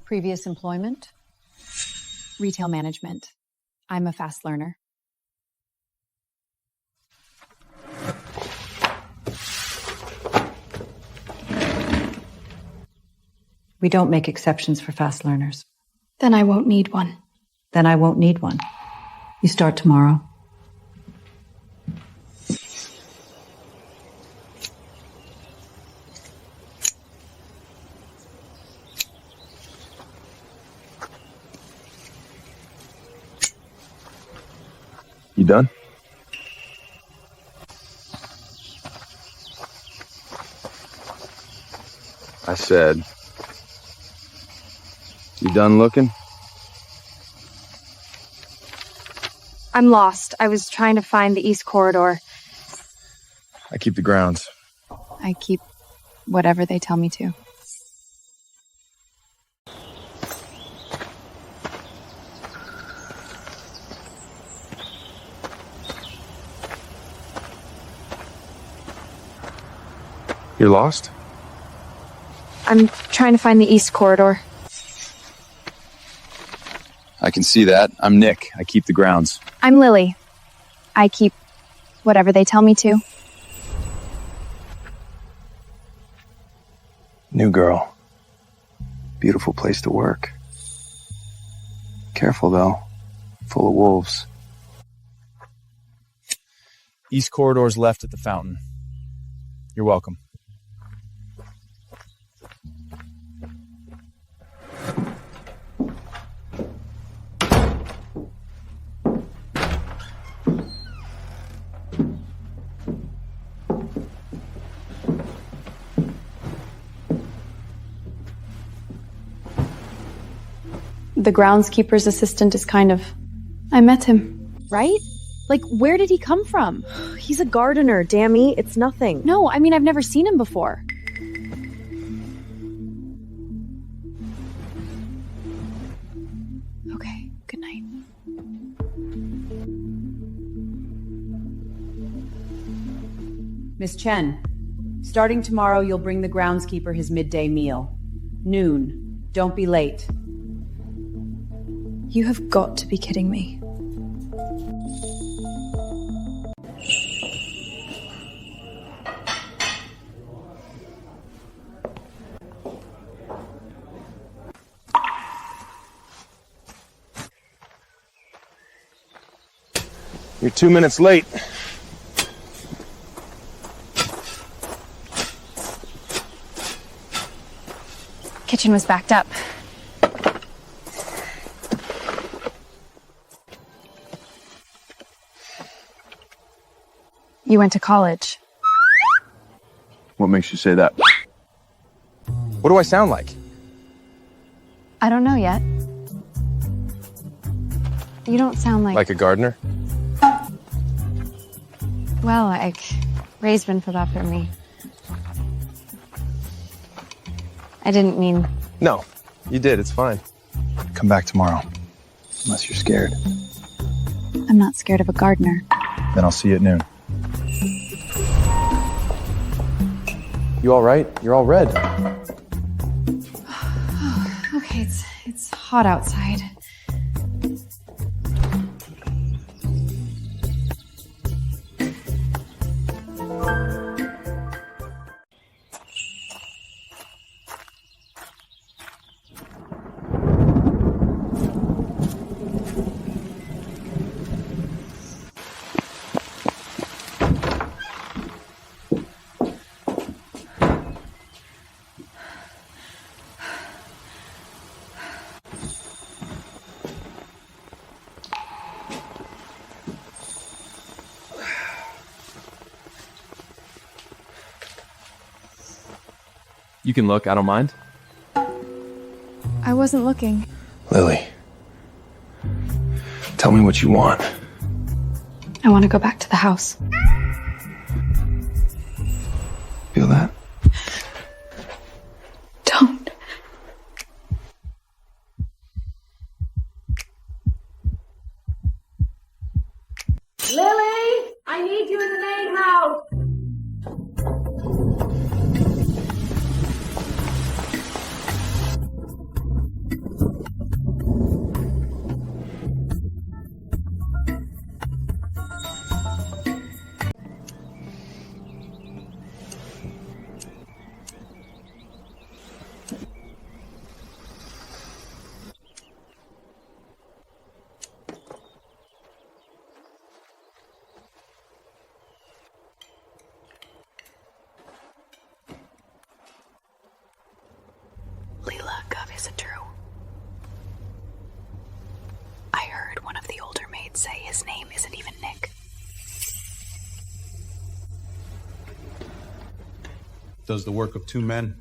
Previous employment? Retail management. I'm a fast learner. We don't make exceptions for fast learners. Then I won't need one. Then I won't need one. You start tomorrow. You done? I said, you done looking? I'm lost. I was trying to find the East Corridor. I keep the grounds. I keep whatever they tell me to. You're lost? I'm trying to find the East Corridor. I can see that. I'm Nick. I keep the grounds. I'm Lily. I keep whatever they tell me to. New girl. Beautiful place to work. Careful, though. Full of wolves. East Corridor's left at the fountain. You're welcome. The groundskeeper's assistant is kind of... I met him. Right? Like, where did he come from? He's a gardener, Dammy. It's nothing. No, I mean, I've never seen him before. Okay, good night. Miss Chen, starting tomorrow, you'll bring the groundskeeper his midday meal. Noon. Don't be late. You have got to be kidding me. You're 2 minutes late. Kitchen was backed up. You went to college. What makes you say that? What do I sound like? I don't know yet. You don't sound like... Like a gardener? Well, like... Ray's been put up for me. I didn't mean... No, you did. It's fine. Come back tomorrow. Unless you're scared. I'm not scared of a gardener. Then I'll see you at noon. You all right? You're all red. Okay, it's hot outside. You can look, I don't mind. I wasn't looking. Lily, tell me what you want. I want to go back to the house. Feel that? Don't. Lily! I need you in the main house! his name isn't even Nick. Does the work of two men.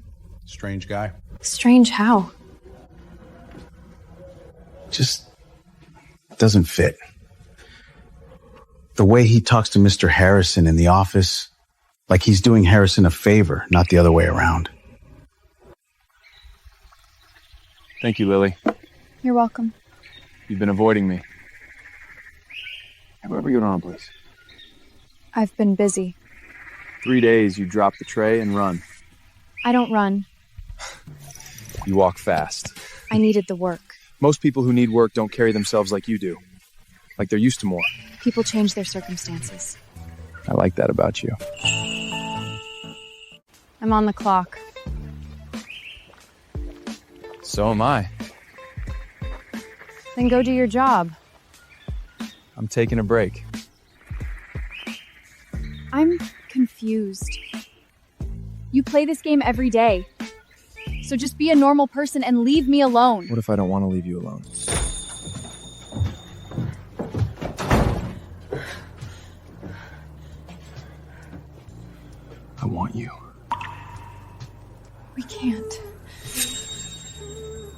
Strange guy. Strange how? Just doesn't fit. The way he talks to Mr. Harrison in the office, like he's doing Harrison a favor, not the other way around. Thank you, Lily. You're welcome. You've been avoiding me. Hey, wherever you going, please. I've been busy. 3 days, you drop the tray and run. I don't run. You walk fast. I needed the work. Most people who need work don't carry themselves like you do. Like they're used to more. People change their circumstances. I like that about you. I'm on the clock. So am I. Then go do your job. I'm taking a break. I'm confused. You play this game every day. So just be a normal person and leave me alone. What if I don't want to leave you alone? I want you. We can't.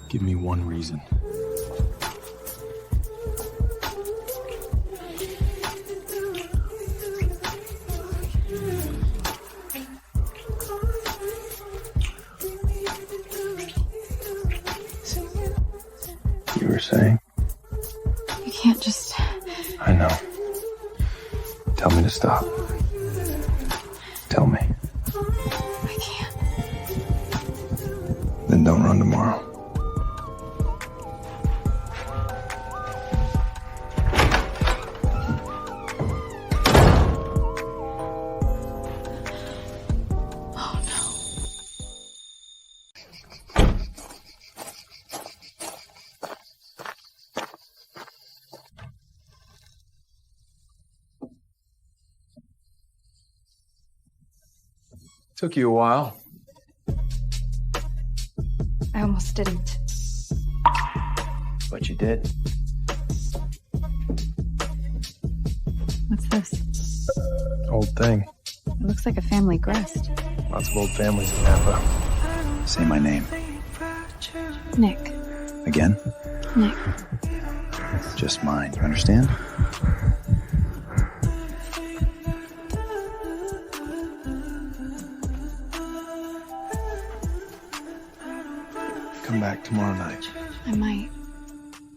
Give me one reason. You were saying? You can't just... I know. Tell me to stop. Tell me. I can't. Then don't run tomorrow. Took you a while. I almost didn't. But you did. What's this? Old thing. It looks like a family crest. Lots of old families in Napa. Say my name. Nick. Again? Nick. Just mine. You understand? Come back tomorrow night. I might.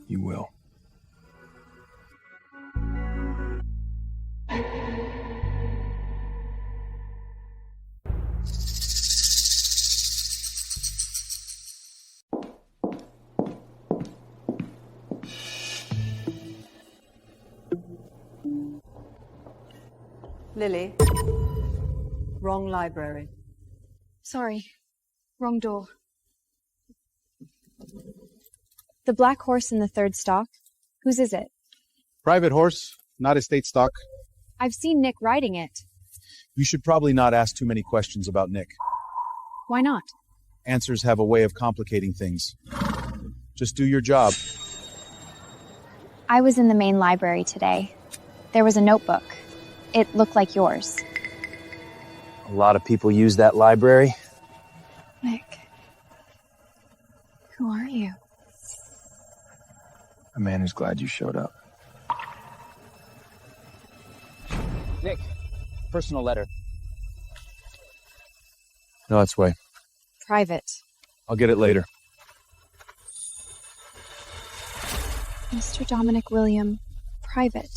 You will. Lily. Wrong library. Sorry. Wrong door. The black horse in the third stock. Whose is it? Private horse, not estate stock. I've seen Nick riding it. You should probably not ask too many questions about Nick. Why not? Answers have a way of complicating things. Just do your job. I was in the main library today. There was a notebook. It looked like yours. A lot of people use that library. Nick. Who are you? A man who's glad you showed up. Nick, personal letter. No, that's way. Private. I'll get it later. Mr. Dominic William. Private.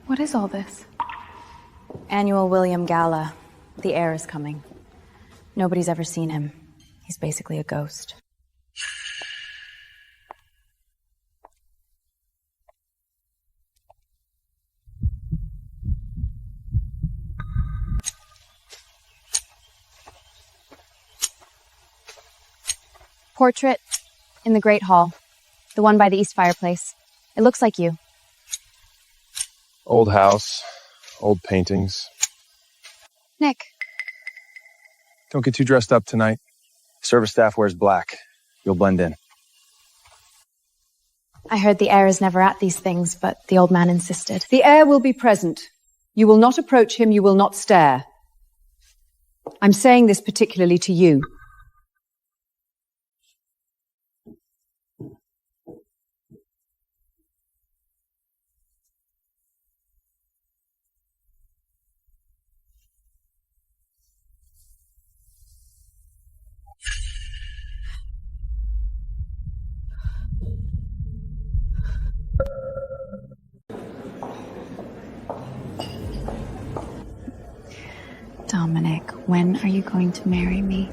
What is all this? Annual William Gala. The heir is coming. Nobody's ever seen him. He's basically a ghost. Portrait in the Great Hall. The one by the east fireplace. It looks like you. Old house, old paintings. Nick. Don't get too dressed up tonight. Service staff wears black. You'll blend in. I heard the heir is never at these things, but the old man insisted. The heir will be present. You will not approach him, you will not stare. I'm saying this particularly to you. Dominic, when are you going to marry me?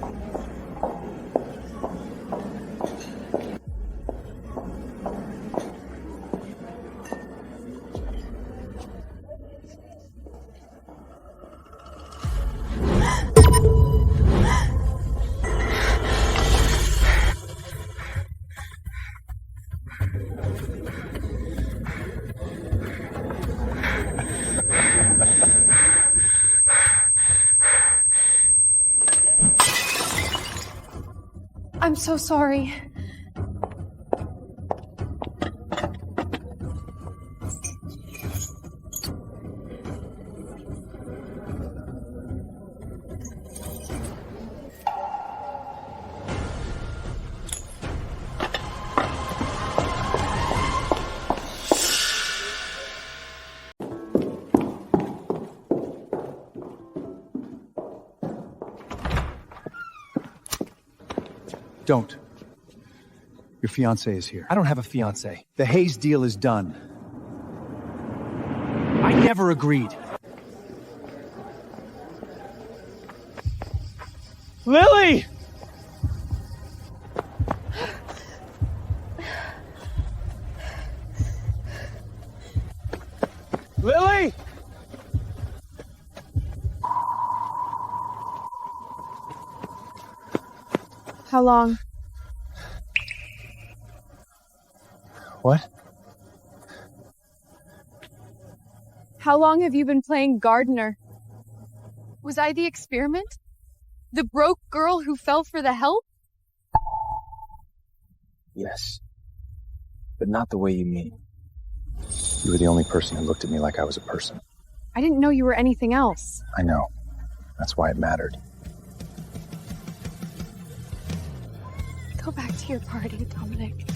I'm so sorry. Don't. Your fiancé is here. I don't have a fiancé. The Hayes deal is done. I never agreed. Lily! Lily! How long? What? How long have you been playing gardener? Was I the experiment? The broke girl who fell for the help? Yes. But not the way you mean. You were the only person who looked at me like I was a person. I didn't know you were anything else. I know. That's why it mattered. Go back to your party, Dominic.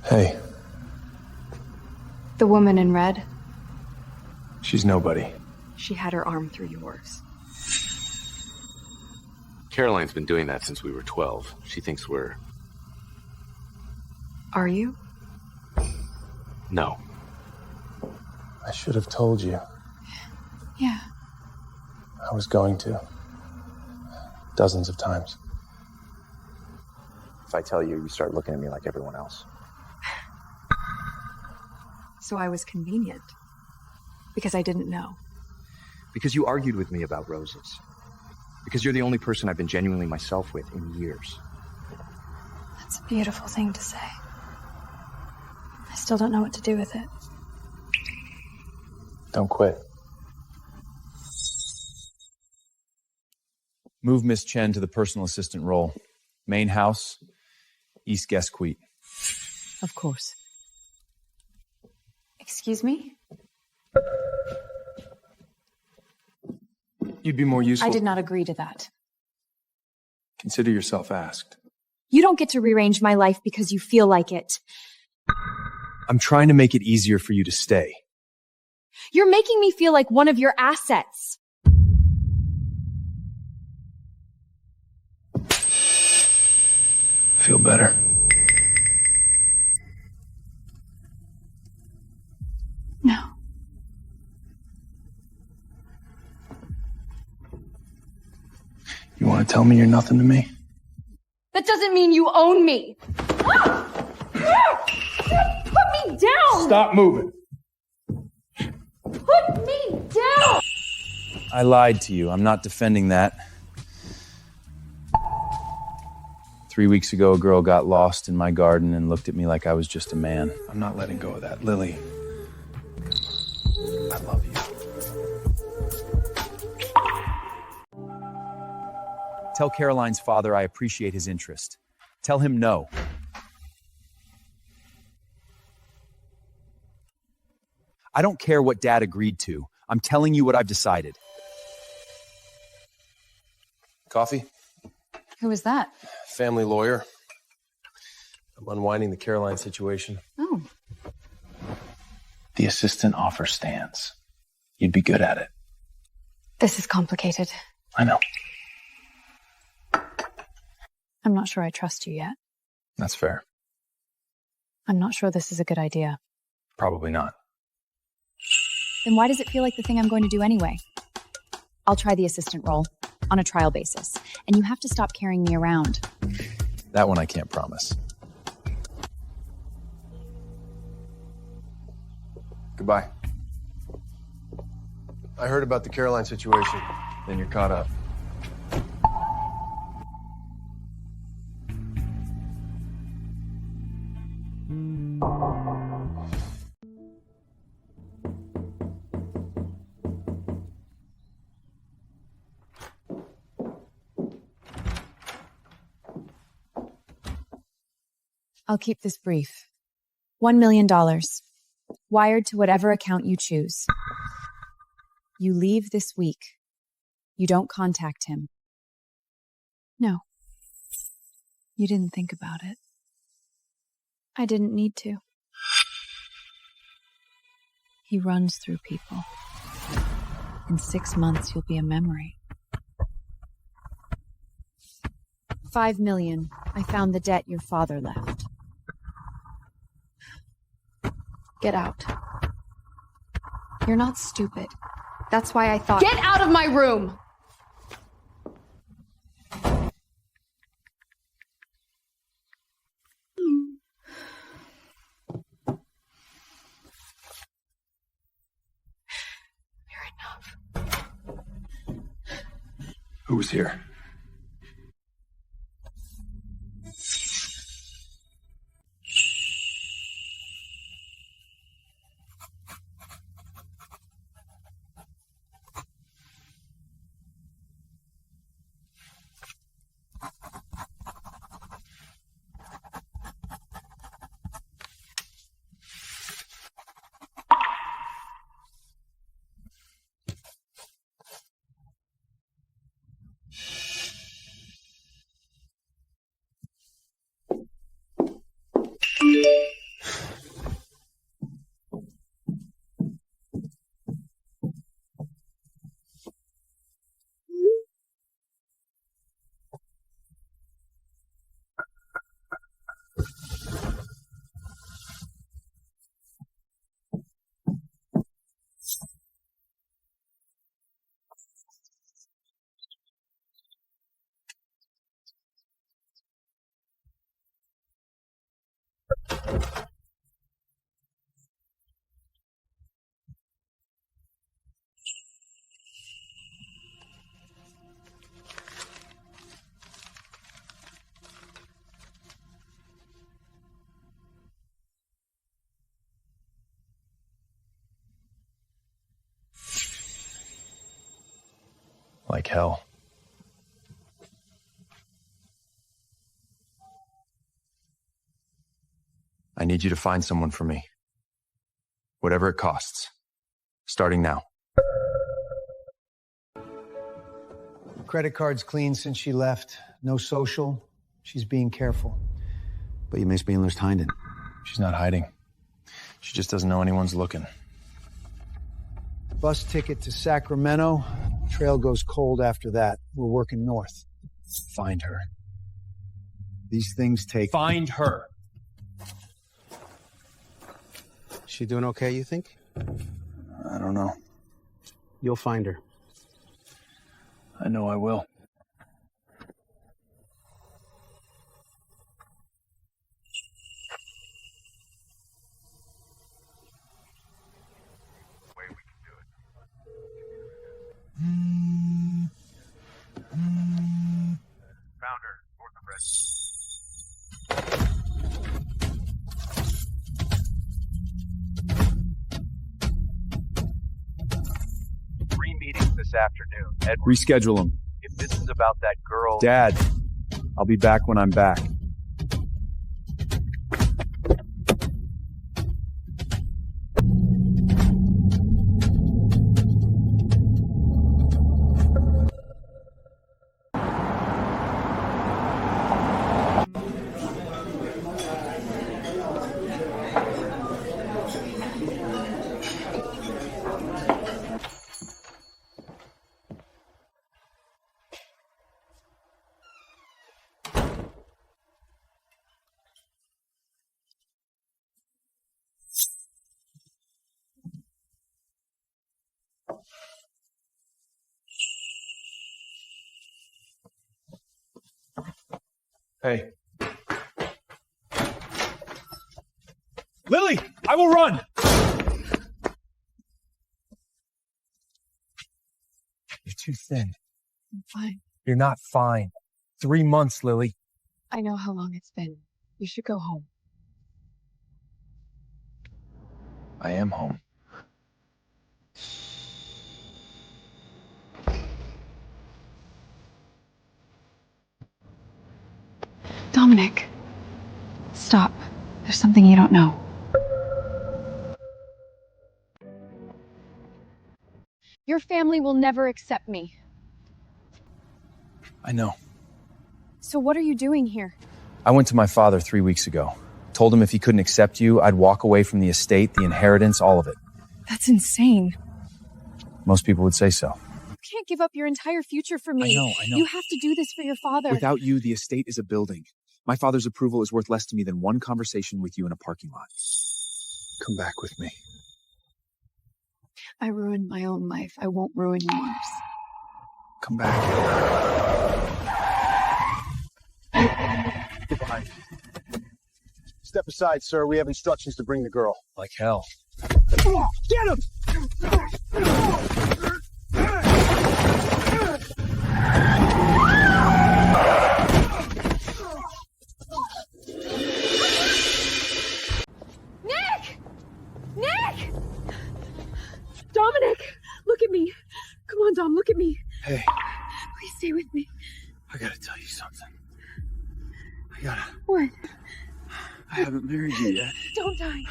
Hey, The woman in red, she's nobody. she had her arm through yours. Caroline's been doing that since we were 12. She thinks we're... Are you? No. I should have told you. Yeah. I was going to. Dozens of times. If I tell you, you start looking at me like everyone else. So I was convenient. Because I didn't know. Because you argued with me about roses. Because you're the only person I've been genuinely myself with in years. That's a beautiful thing to say. I still don't know what to do with it. Don't quit. Move Miss Chen to the personal assistant role. Main house, East Guest Suite. Of course. Excuse me? You'd be more useful. I did not agree to that. Consider yourself asked. You don't get to rearrange my life because you feel like it. I'm trying to make it easier for you to stay. You're making me feel like one of your assets. Feel better? No. You want to tell me you're nothing to me? That doesn't mean you own me. Put me down! Stop moving. Put me down! I lied to you. I'm not defending that. 3 weeks ago, a girl got lost in my garden and looked at me like I was just a man. I'm not letting go of that. Lily, I love you. Tell Caroline's father I appreciate his interest. Tell him no. I don't care what Dad agreed to. I'm telling you what I've decided. Coffee? Who was that? Family lawyer. I'm unwinding the Caroline situation. Oh. The assistant offer stands. You'd be good at it. This is complicated. I know. I'm not sure I trust you yet. That's fair. I'm not sure this is a good idea. Probably not. Then why does it feel like the thing I'm going to do anyway? I'll try the assistant role on a trial basis, and you have to stop carrying me around. That one I can't promise. Goodbye. I heard about the Caroline situation. Then you're caught up. I'll keep this brief. $1 million. Wired to whatever account you choose. You leave this week. You don't contact him. No. You didn't think about it. I didn't need to. He runs through people. In 6 months, you'll be a memory. $5 million. I found the debt your father left. Get out. You're not stupid. That's why I thought— Get out of my room! Fair enough. Who was here? Like hell. I need you to find someone for me. Whatever it costs. Starting now. Credit card's clean since she left. No social. She's being careful. But you miss being Lust Hinden. She's not hiding. She just doesn't know anyone's looking. Bus ticket to Sacramento. Trail goes cold after that. We're working north. Find her. These things take... Find her! She doing okay, you think? I don't know. You'll find her. I know I will. Found her. North of Crest. Three meetings this afternoon. Edward, Reschedule them. if this is about that girl... Dad, I'll be back when I'm back. Hey. Lily, I will run! You're too thin. I'm fine. You're not fine. 3 months, Lily. I know how long it's been. You should go home. I am home. Dominic, stop. There's something you don't know. Your family will never accept me. I know. So what are you doing here? I went to my father 3 weeks ago. Told him if he couldn't accept you, I'd walk away from the estate, the inheritance, all of it. That's insane. Most people would say so. You can't give up your entire future for me. I know. You have to do this for your father. Without you, the estate is a building. My father's approval is worth less to me than one conversation with you in a parking lot. Come back with me. I ruined my own life. I won't ruin yours. Come back. Get behind. Step aside, sir. We have instructions to bring the girl. Like hell. Get him! Nick! Dominic! Look at me. Come on, Dom, look at me. Hey, Please stay with me. I gotta tell you something. What? I haven't married you yet. Don't die.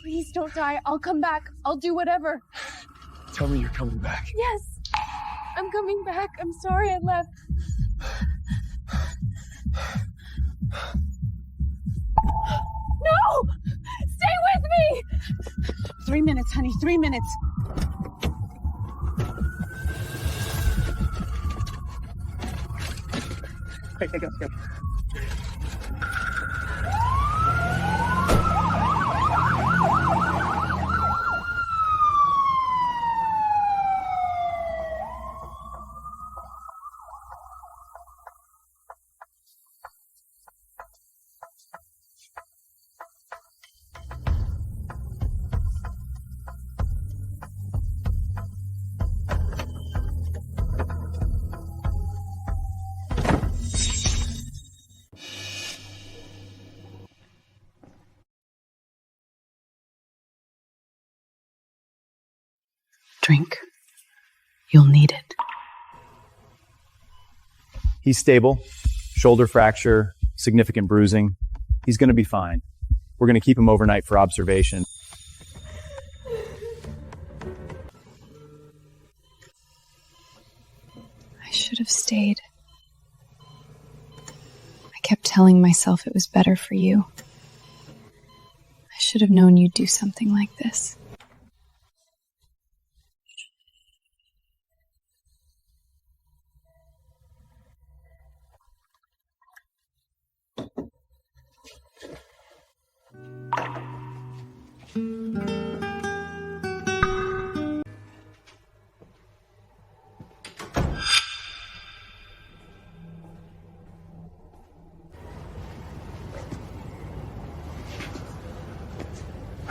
Please don't die. I'll come back. I'll do whatever. Tell me you're coming back. Yes. I'm coming back. I'm sorry I left. No! Stay with me! 3 minutes, honey, 3 minutes. Go. Drink. You'll need it. He's stable. Shoulder fracture, significant bruising. He's going to be fine. We're going to keep him overnight for observation. I should have stayed. I kept telling myself it was better for you. I should have known you'd do something like this.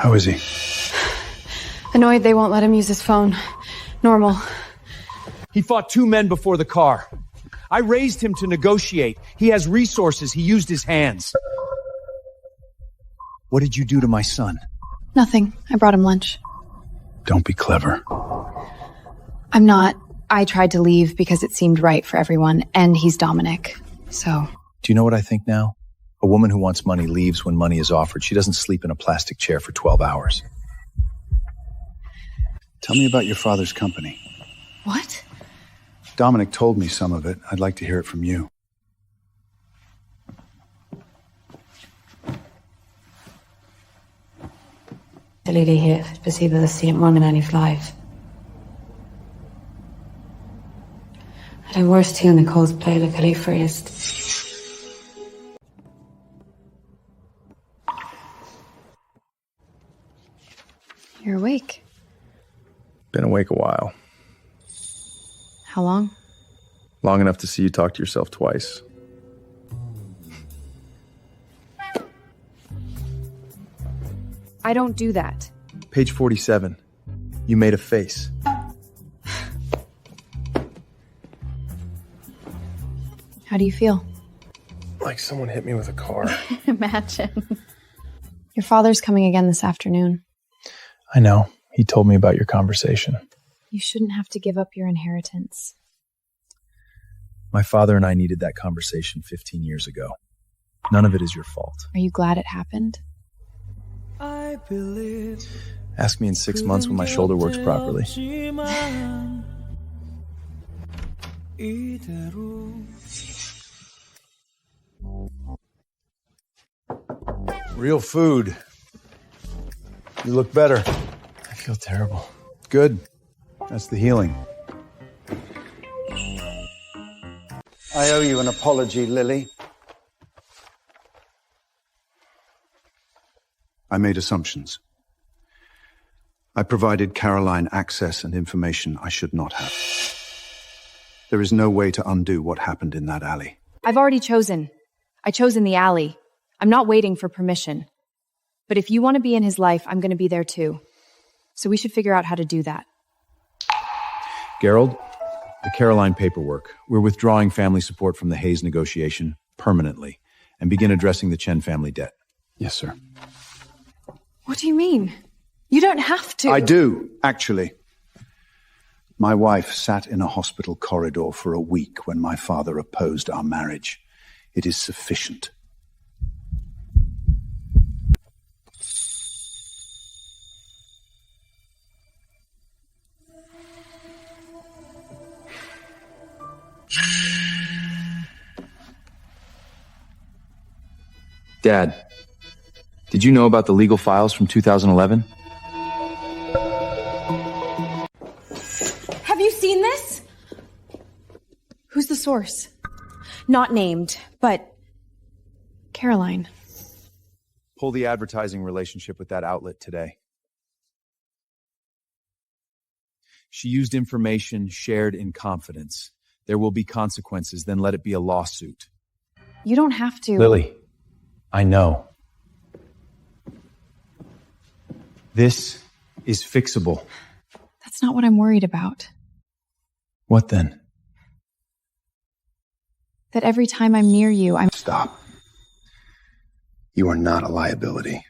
How is he? Annoyed they won't let him use his phone. Normal. He fought 2 men before the car. I raised him to negotiate. He has resources. He used his hands. What did you do to my son? Nothing. I brought him lunch. Don't be clever. I'm not. I tried to leave because it seemed right for everyone, and he's Dominic. So. Do you know what I think now? A woman who wants money leaves when money is offered. She doesn't sleep in a plastic chair for 12 hours. Tell me about your father's company. What? Dominic told me some of it. I'd like to hear it from you. Lady here, beskriver sent mange an i life. Den worst till the cosplay the Califriest. You're awake. Been awake a while. How long? Long enough to see you talk to yourself twice. I don't do that. Page 47. You made a face. How do you feel? Like someone hit me with a car. Imagine. Your father's coming again this afternoon. I know. He told me about your conversation. You shouldn't have to give up your inheritance. My father and I needed that conversation 15 years ago. None of it is your fault. Are you glad it happened? Ask me in 6 months when my shoulder works properly. Real food. You look better. I feel terrible. Good. That's the healing. I owe you an apology, Lily. I made assumptions. I provided Caroline access and information I should not have. There is no way to undo what happened in that alley. I've already chosen. I chose in the alley. I'm not waiting for permission. But if you want to be in his life, I'm going to be there too. So we should figure out how to do that. Gerald, the Caroline paperwork. We're withdrawing family support from the Hayes negotiation permanently and begin addressing the Chen family debt. Yes, sir. What do you mean? You don't have to. I do, actually. My wife sat in a hospital corridor for a week when my father opposed our marriage. It is sufficient. Dad, did you know about the legal files from 2011? Have you seen this? Who's the source? Not named, but Caroline. Pull the advertising relationship with that outlet today. She used information shared in confidence. There will be consequences, then let it be a lawsuit. You don't have to. Lily, I know. This is fixable. That's not what I'm worried about. What then? That every time I'm near you, I'm... Stop. You are not a liability.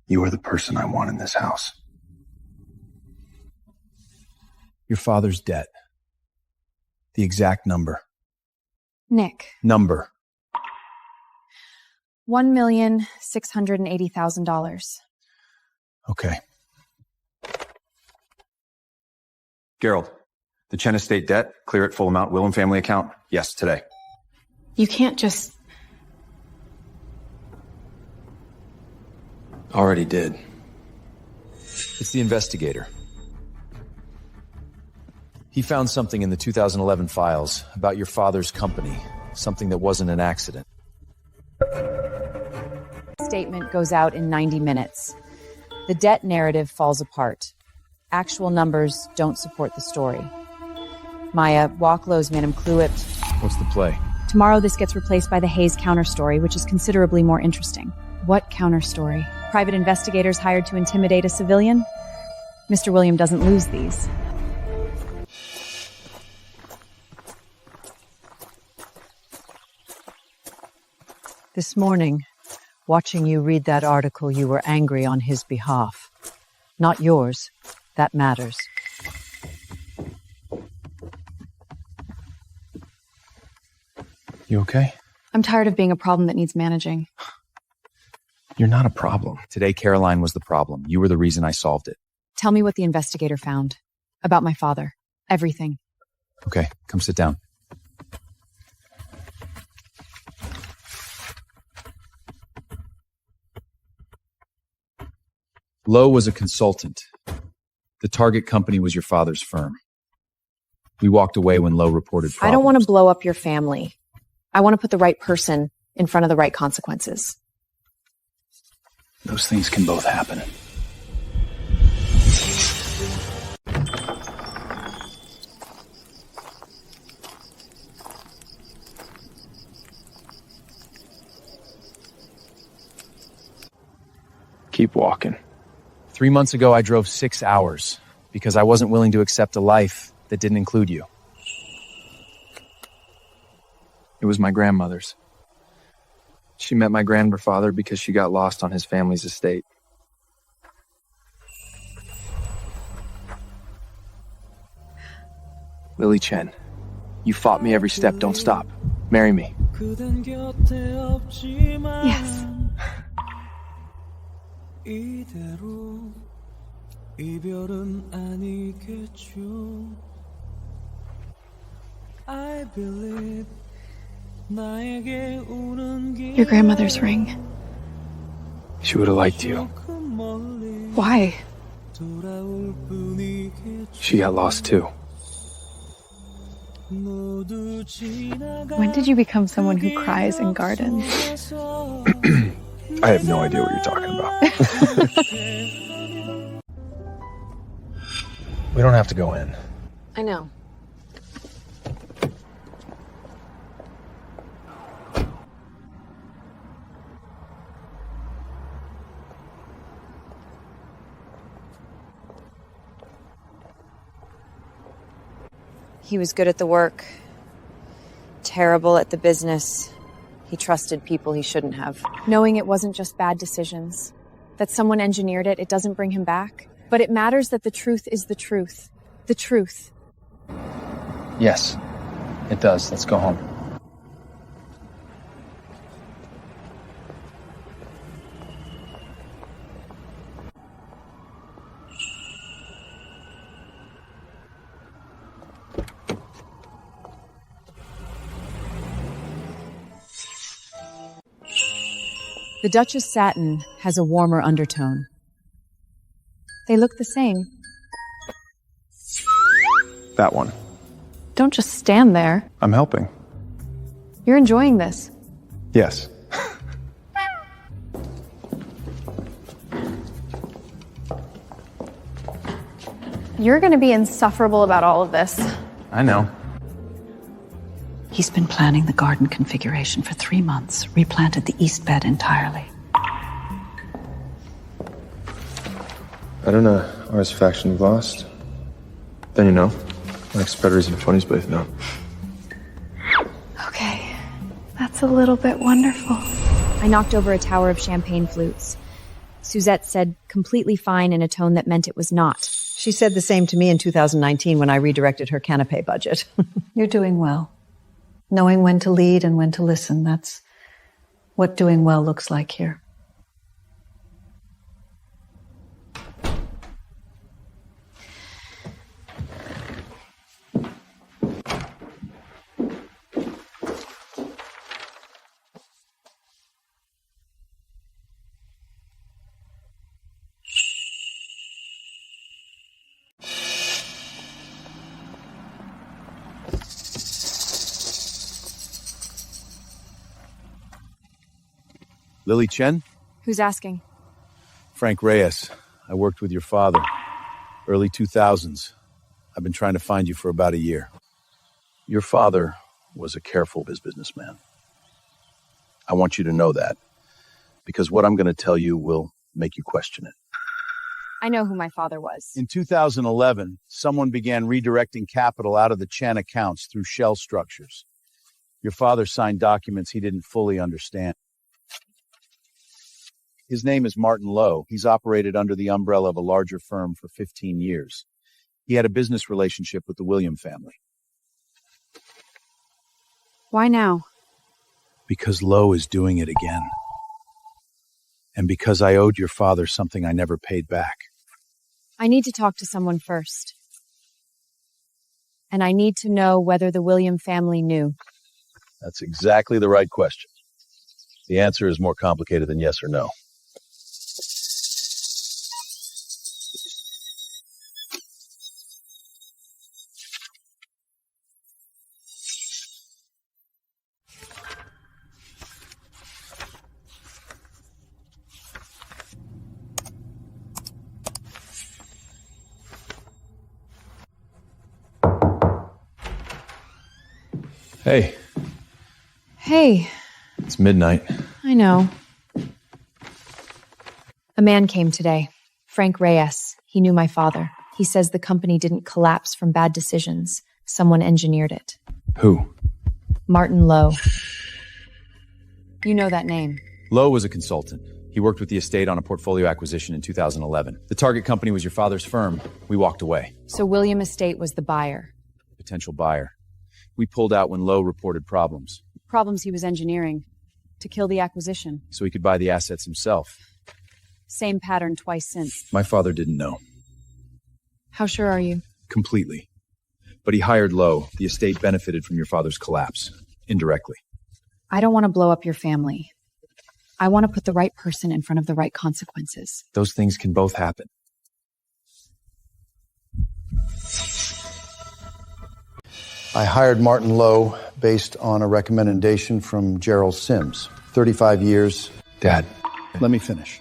You are the person I want in this house. Your father's debt. The exact number. Nick. Number. $1,680,000. Okay. Gerald, the Chen estate debt, clear it full amount, will and family account? Yes, today. You can't just... Already did. It's the investigator. He found something in the 2011 files about your father's company, something that wasn't an accident. Statement goes out in 90 minutes. The debt narrative falls apart. Actual numbers don't support the story. Maya, Walklow's manum cluipt. What's the play? Tomorrow this gets replaced by the Hayes counter story, which is considerably more interesting. What counterstory? Private investigators hired to intimidate a civilian? Mr. William doesn't lose these. This morning, watching you read that article, you were angry on his behalf. Not yours. That matters. You okay? I'm tired of being a problem that needs managing. You're not a problem. Today, Caroline was the problem. You were the reason I solved it. Tell me what the investigator found. About my father. Everything. Okay, come sit down. Lowe was a consultant. The target company was your father's firm. We walked away when Lowe reported problems. I don't want to blow up your family. I want to put the right person in front of the right consequences. Those things can both happen. Keep walking. 3 months ago, I drove 6 hours because I wasn't willing to accept a life that didn't include you. It was my grandmother's. She met my grandfather because she got lost on his family's estate. Lily Chen, you fought me every step. Don't stop. Marry me. Yes. Your grandmother's ring. She would have liked you. Why? She got lost too. When did you become someone who cries in gardens? I have no idea what you're talking about. We don't have to go in. I know. He was good at the work, terrible at the business. He trusted people he shouldn't have. Knowing it wasn't just bad decisions, that someone engineered it, it doesn't bring him back. But it matters that the truth is the truth. The truth. Yes, it does. Let's go home. The Duchess satin has a warmer undertone. They look the same. That one. Don't just stand there. I'm helping. You're enjoying this. Yes. You're going to be insufferable about all of this. I know. He's been planning the garden configuration for 3 months, replanted the east bed entirely. I don't know. RS faction lost. Then you know. Like spreaders and funnies both know. Okay. That's a little bit wonderful. I knocked over a tower of champagne flutes. Suzette said completely fine in a tone that meant it was not. She said the same to me in 2019 when I redirected her canapé budget. You're doing well. Knowing when to lead and when to listen, that's what doing well looks like here. Lily Chen? Who's asking? Frank Reyes. I worked with your father. Early 2000s. I've been trying to find you for about a year. Your father was a careful businessman. I want you to know that, because what I'm going to tell you will make you question it. I know who my father was. In 2011, someone began redirecting capital out of the Chen accounts through shell structures. Your father signed documents he didn't fully understand. His name is Martin Lowe. He's operated under the umbrella of a larger firm for 15 years. He had a business relationship with the William family. Why now? Because Lowe is doing it again. And because I owed your father something I never paid back. I need to talk to someone first. And I need to know whether the William family knew. That's exactly the right question. The answer is more complicated than yes or no. Hey. Hey. It's midnight. I know. A man came today. Frank Reyes. He knew my father. He says the company didn't collapse from bad decisions. Someone engineered it. Who? Martin Lowe. You know that name. Lowe was a consultant. He worked with the estate on a portfolio acquisition in 2011. The target company was your father's firm. We walked away. So William Estate was the buyer. Potential buyer. We pulled out when Lowe reported problems. Problems he was engineering. To kill the acquisition. So he could buy the assets himself. Same pattern twice since. My father didn't know. How sure are you? Completely. But he hired Lowe. The estate benefited from your father's collapse. Indirectly. I don't want to blow up your family. I want to put the right person in front of the right consequences. Those things can both happen. I hired Martin Lowe based on a recommendation from Gerald Sims. 35 years. Dad, let me finish.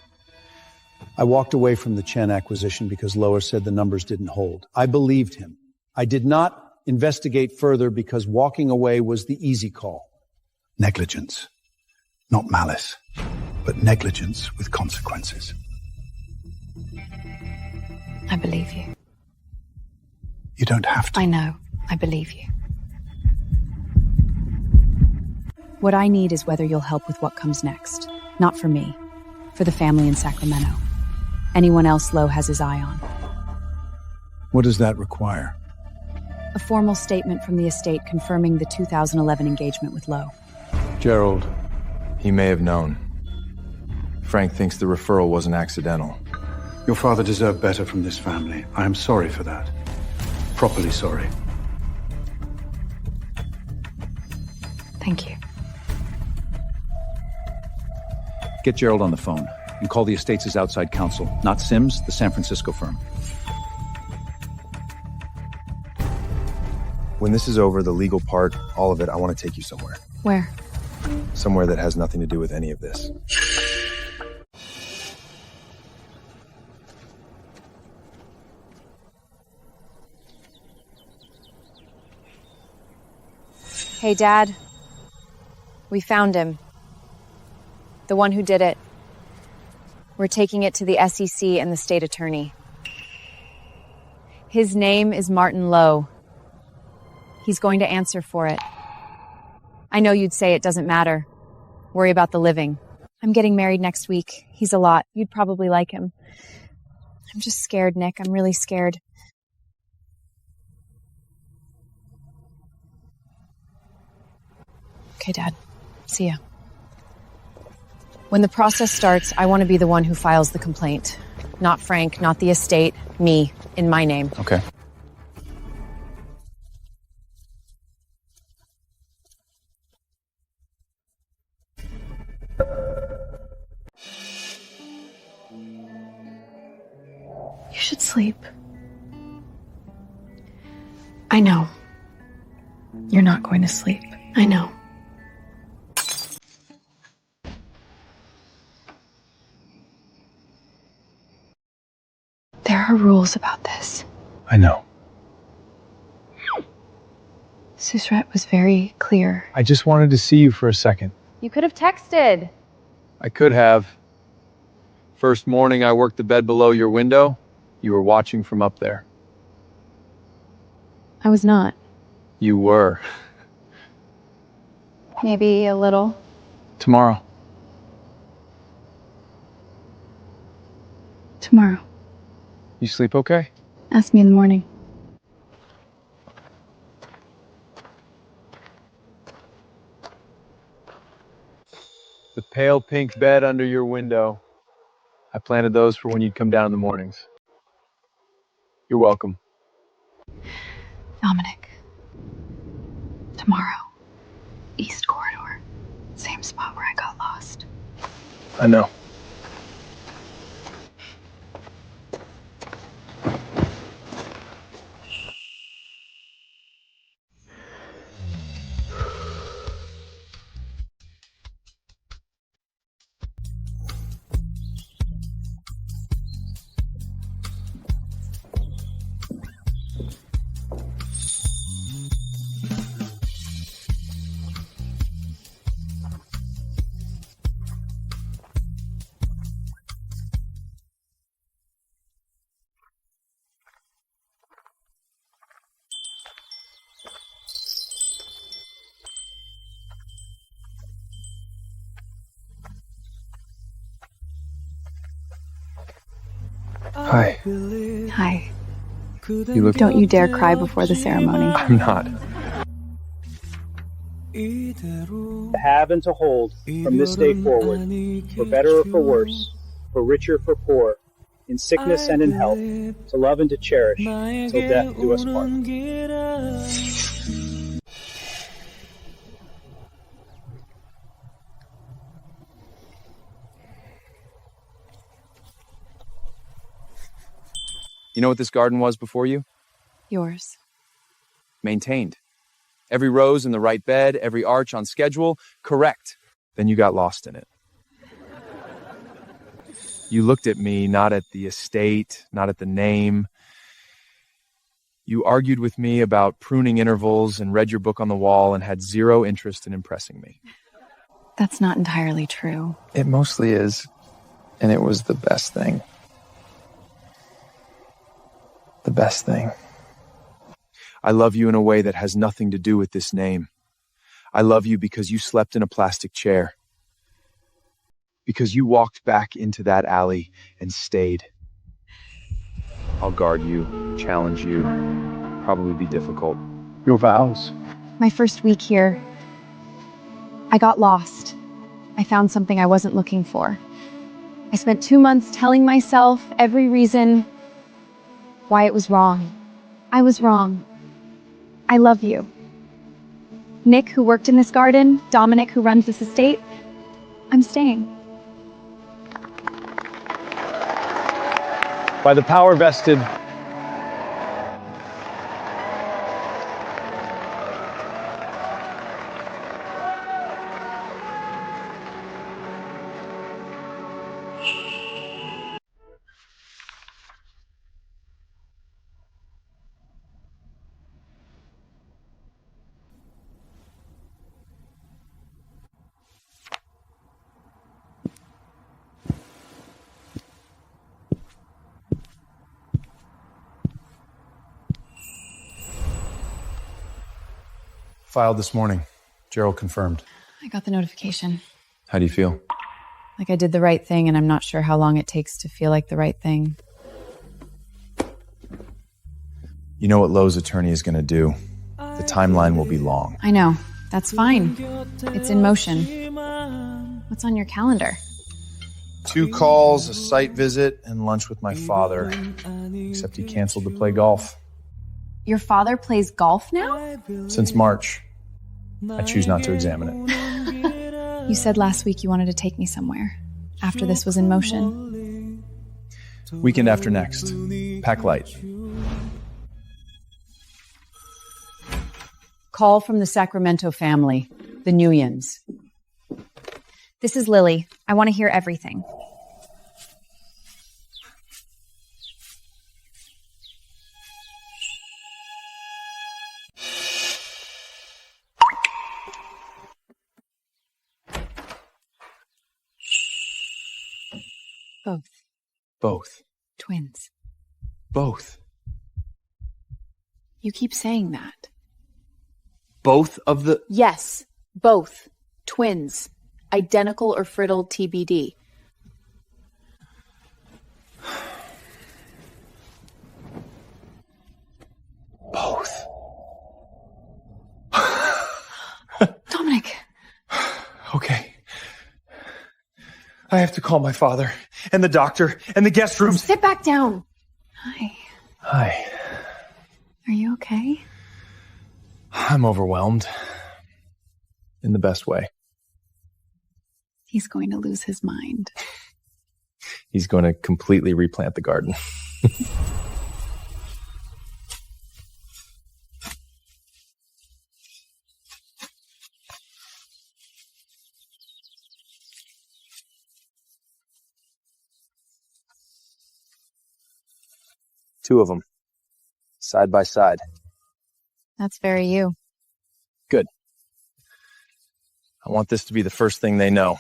I walked away from the Chen acquisition because Lowe said the numbers didn't hold. I believed him. I did not investigate further because walking away was the easy call. Negligence. Not malice, but negligence with consequences. I believe you. You don't have to. I know. I believe you. What I need is whether you'll help with what comes next. Not for me. For the family in Sacramento. Anyone else Lowe has his eye on. What does that require? A formal statement from the estate confirming the 2011 engagement with Lowe. Gerald. He may have known. Frank thinks the referral wasn't accidental. Your father deserved better from this family. I am sorry for that. Properly sorry. Thank you. Get Gerald on the phone and call the estate's outside counsel, not Sims, the San Francisco firm. When this is over, the legal part, all of it, I want to take you somewhere. Where? Somewhere that has nothing to do with any of this. Hey, Dad. We found him. The one who did it. We're taking it to the SEC and the state attorney. His name is Martin Lowe. He's going to answer for it. I know you'd say it doesn't matter. Worry about the living. I'm getting married next week. He's a lot. You'd probably like him. I'm just scared, Nick. I'm really scared. Okay, Dad. See ya. When the process starts, I want to be the one who files the complaint. Not Frank, not the estate, me, in my name. Okay. You should sleep. I know. You're not going to sleep. I know. There are rules about this. I know. Susret was very clear. I just wanted to see you for a second. You could have texted. I could have, First morning I worked the bed below your window, you were watching from up there. I was not. You were. Maybe a little. Tomorrow. Tomorrow. You sleep okay? Ask me in the morning. The pale pink bed under your window. I planted those for when you'd come down in the mornings. You're welcome. Dominic. Tomorrow. East Corridor. Same spot where I got lost. I know. Hi. Hi. You look... Don't you dare cry before the ceremony. I'm not. To have and to hold from this day forward, for better or for worse, for richer, for poor, in sickness and in health, to love and to cherish, till death do us part. You know what this garden was before you? Yours. Maintained. Every rose in the right bed, every arch on schedule, correct. Then you got lost in it. You looked at me, not at the estate, not at the name. You argued with me about pruning intervals and read your book on the wall and had zero interest in impressing me. That's not entirely true. It mostly is, and it was the best thing. The best thing. I love you in a way that has nothing to do with this name. I love you because you slept in a plastic chair. Because you walked back into that alley and stayed. I'll guard you, challenge you, probably be difficult. Your vows. My first week here, I got lost. I found something I wasn't looking for. I spent 2 months telling myself every reason why it was wrong. I was wrong. I love you. Nick, who worked in this garden, Dominic, who runs this estate, I'm staying. By the power vested Filed this morning. Gerald confirmed. I got the notification. How do you feel? Like I did the right thing, and I'm not sure how long it takes to feel like the right thing. You know what Lowe's attorney is going to do. The timeline will be long. I know. That's fine. It's in motion. What's on your calendar? 2 calls, a site visit, and lunch with my father. Except he canceled to play golf. Your father plays golf now? Since March. I choose not to examine it. You said last week you wanted to take me somewhere. After this was in motion. Weekend after next. Pack light. Call from the Sacramento family, the Nguyens. This is Lily. I want to hear everything. Both. Both. Twins. Both. You keep saying that. Both of the... Yes, both. Twins. Identical or friddled TBD. Both. Dominic. Okay. I have to call my father, and the doctor, and the guest rooms. Sit back down. Hi. Hi. Are you okay? I'm overwhelmed. In the best way. He's going to lose his mind. He's going to completely replant the garden. Two of them. Side by side. That's very you. Good. I want this to be the first thing they know.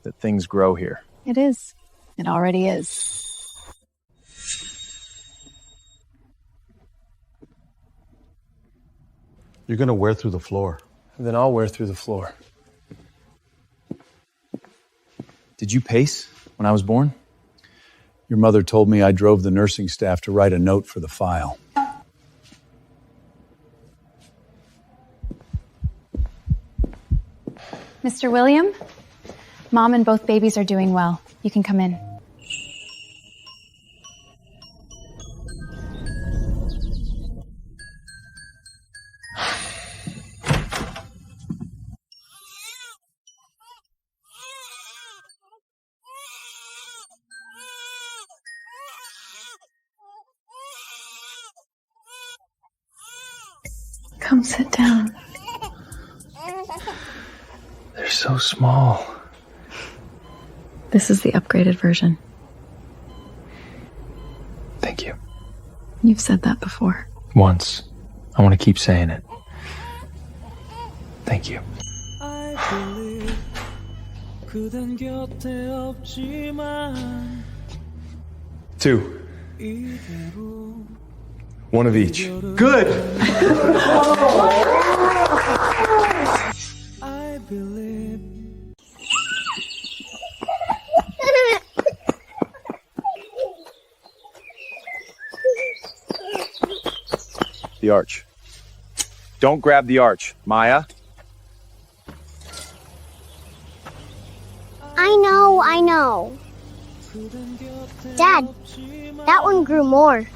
That things grow here. It is. It already is. You're going to wear through the floor. Then I'll wear through the floor. Did you pace when I was born? Your mother told me I drove the nursing staff to write a note for the file. Mr. William? Mom and both babies are doing well. You can come in. Come sit down. They're so small. This is the upgraded version. Thank you. You've said that before. Once. I want to keep saying it. Thank you. Two. One of each. Good! The arch. Don't grab the arch, Maya. I know. Dad, that one grew more.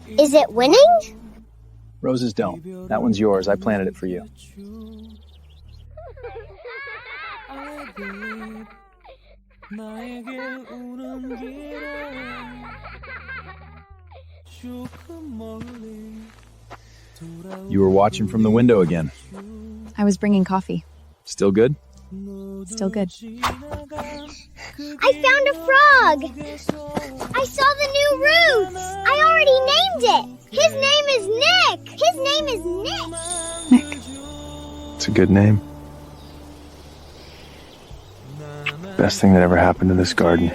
Is it winning? Roses don't. That one's yours. I planted it for you. You were watching from the window again. I was bringing coffee. Still good? Still good. I found a frog! I saw the new roots! I already named it! His name is Nick! His name is Nick! Nick. It's a good name. Best thing that ever happened to this garden.